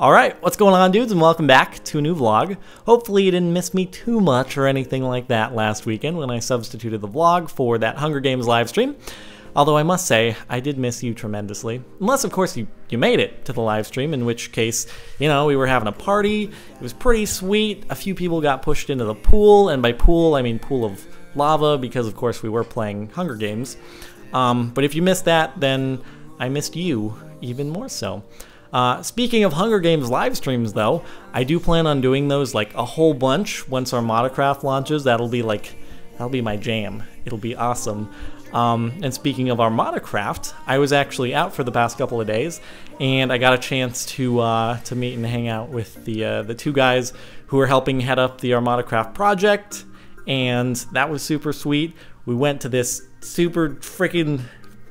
Alright, what's going on, dudes, and welcome back to a new vlog. Hopefully you didn't miss me too much or anything like that last weekend when I substituted the vlog for that Hunger Games live stream. Although I must say, I did miss you tremendously. Unless, of course, you made it to the live stream, in which case, you know, we were having a party. It was pretty sweet. A few people got pushed into the pool, and by pool, I mean pool of lava, because, of course, we were playing Hunger Games. But if you missed that, then I missed you even more so. Speaking of Hunger Games live streams, though, I do plan on doing those like a whole bunch once our Modcraft launches. That'll be my jam. It'll be awesome. And speaking of our Modcraft, I was actually out for the past couple of days, and I got a chance to meet and hang out with the two guys who are helping head up the Modcraft project, and that was super sweet. We went to this super freaking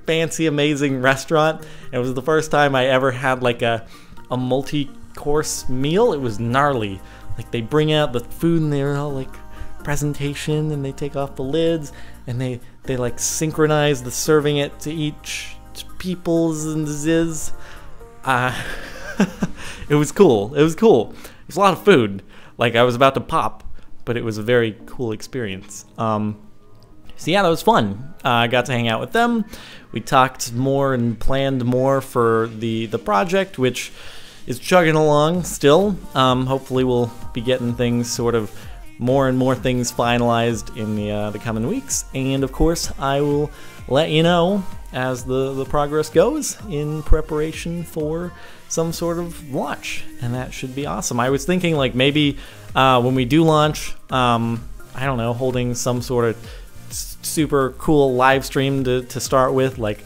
fancy, amazing restaurant. It was the first time I ever had like a multi-course meal. It was gnarly. Like, they bring out the food and they're all like presentation, and they take off the lids and they like synchronize the serving it to each people's and ziz. It was cool. It was cool. It was a lot of food. Like, I was about to pop, but it was a very cool experience. So yeah, that was fun. I got to hang out with them. We talked more and planned more for the project, which is chugging along still. Hopefully we'll be getting things sort of more and more things finalized in the coming weeks. And of course, I will let you know as the progress goes in preparation for some sort of launch. And that should be awesome. I was thinking like maybe when we do launch, I don't know, holding some sort of super cool live stream to start with, like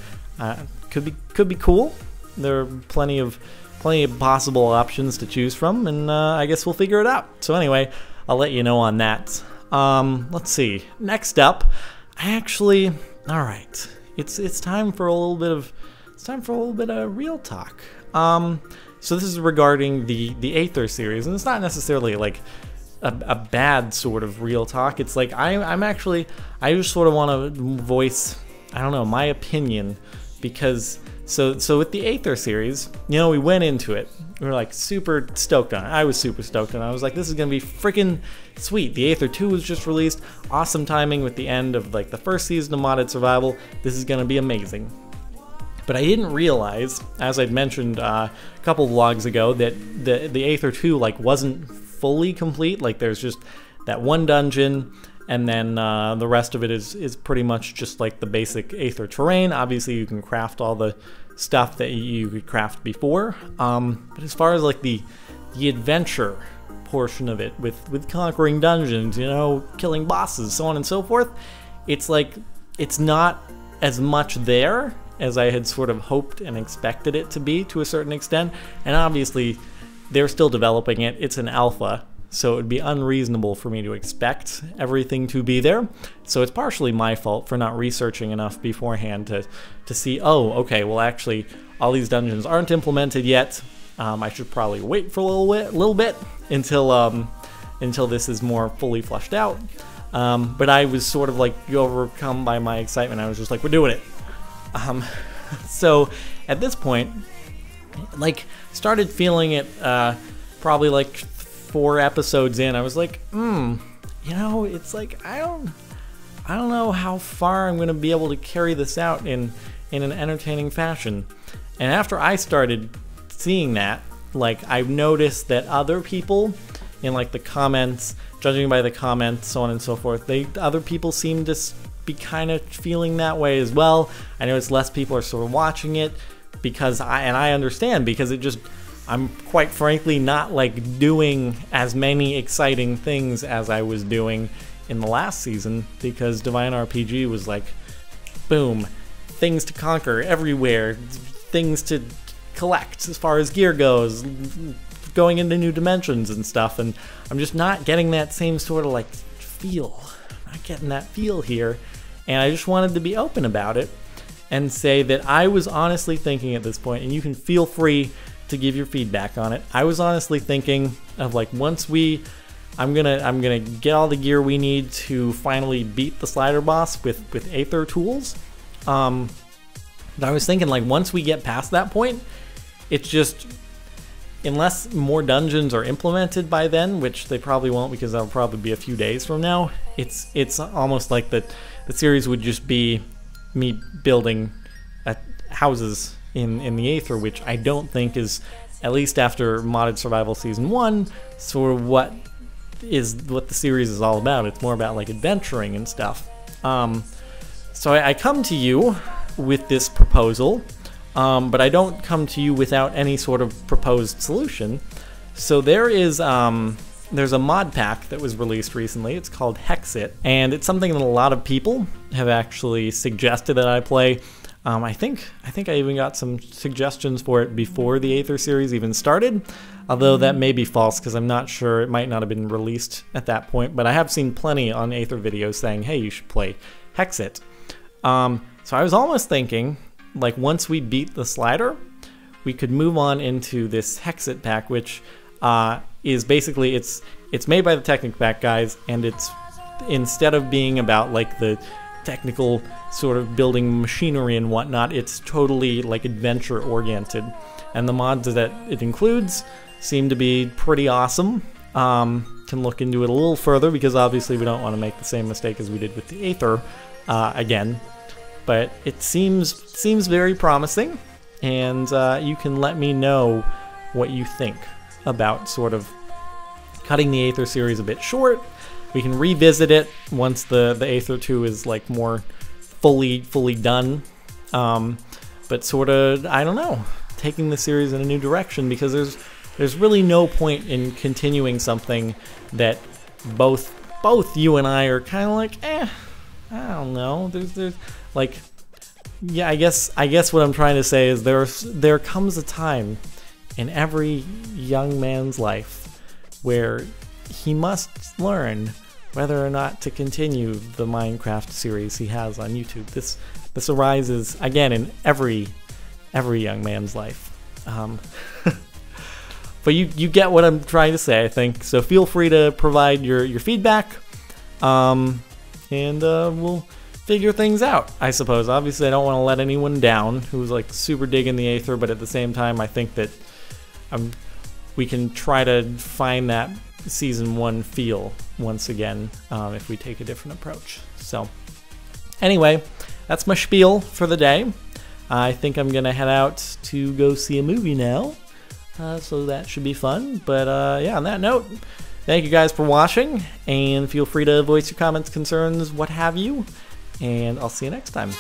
could be cool. There are plenty of possible options to choose from, and I guess we'll figure it out. So anyway, I'll let you know on that. Let's see. Next up, all right. It's time for a little bit of real talk. So this is regarding the Aether series, and it's not necessarily like a bad sort of real talk. It's like I just sort of want to voice, I don't know, my opinion, because so with the Aether series, you know, we went into it, we were like super stoked on it. I was super stoked on it. I was like, this is gonna be freaking sweet. The Aether 2 was just released, awesome timing with the end of like the first season of Modded Survival. This is gonna be amazing. But I didn't realize, as I'd mentioned a couple vlogs ago, that the Aether 2 like wasn't fully complete. Like, there's just that one dungeon, and then the rest of it is pretty much just like the basic Aether terrain. Obviously you can craft all the stuff that you could craft before, but as far as like the adventure portion of it, with conquering dungeons, you know, killing bosses, so on and so forth, it's like it's not as much there as I had sort of hoped and expected it to be, to a certain extent. And obviously they're still developing it. It's an alpha, so it would be unreasonable for me to expect everything to be there. So it's partially my fault for not researching enough beforehand to see, oh, okay, well actually all these dungeons aren't implemented yet. I should probably wait for a little bit until this is more fully fleshed out. But I was sort of like overcome by my excitement. I was just like, we're doing it. So at this point, like, started feeling it probably like 4 episodes in. I was like, you know, it's like I don't know how far I'm gonna be able to carry this out in an entertaining fashion. And after I started seeing that, like, I've noticed that other people in like the comments, judging by the comments, so on and so forth, other people seem to be kind of feeling that way as well. I notice less people are sort of watching it, because I understand, because I'm quite frankly not like doing as many exciting things as I was doing in the last season, because Divine RPG was like, boom, things to conquer everywhere, things to collect as far as gear goes, going into new dimensions and stuff, and I'm just not getting that same sort of like feel. I'm not getting that feel here, and I just wanted to be open about it and say that I was honestly thinking at this point, and you can feel free to give your feedback on it. I was honestly thinking of like, once I'm gonna get all the gear we need to finally beat the slider boss with Aether tools. But I was thinking like, once we get past that point, it's just unless more dungeons are implemented by then, which they probably won't because that'll probably be a few days from now, it's almost like the series would just be me building houses in the Aether, which I don't think is, at least after Modded Survival Season 1, sort of what the series is all about. It's more about like adventuring and stuff. So I come to you with this proposal, but I don't come to you without any sort of proposed solution. So there's a mod pack that was released recently. It's called Hexit, and it's something that a lot of people have actually suggested that I play. I think I even got some suggestions for it before the Aether series even started, although that may be false because I'm not sure. It might not have been released at that point, but I have seen plenty on Aether videos saying, hey, you should play Hexit. So I was almost thinking, like, once we beat the slider, we could move on into this Hexit pack, which is basically, it's made by the Technic Pack guys, and it's, instead of being about like the technical sort of building machinery and whatnot, it's totally like adventure oriented, and the mods that it includes seem to be pretty awesome. Can look into it a little further because obviously we don't want to make the same mistake as we did with the Aether again, but it seems very promising, and you can let me know what you think about sort of cutting the Aether series a bit short. We can revisit it once the Aether 2 is like more fully done, but sort of, I don't know, taking the series in a new direction, because there's really no point in continuing something that both you and I are kind of like, I don't know. There's like, yeah, I guess what I'm trying to say is there comes a time in every young man's life where he must learn whether or not to continue the Minecraft series he has on YouTube. This arises again in every young man's life. But you get what I'm trying to say, I think. So feel free to provide your feedback, and we'll figure things out, I suppose. Obviously, I don't want to let anyone down who's like super digging the Aether, but at the same time, I think that we can try to find that Season 1 feel once again if we take a different approach. So anyway, that's my spiel for the day. I think I'm gonna head out to go see a movie now, so that should be fun. But yeah, on that note, thank you guys for watching, and feel free to voice your comments, concerns, what have you, and I'll see you next time.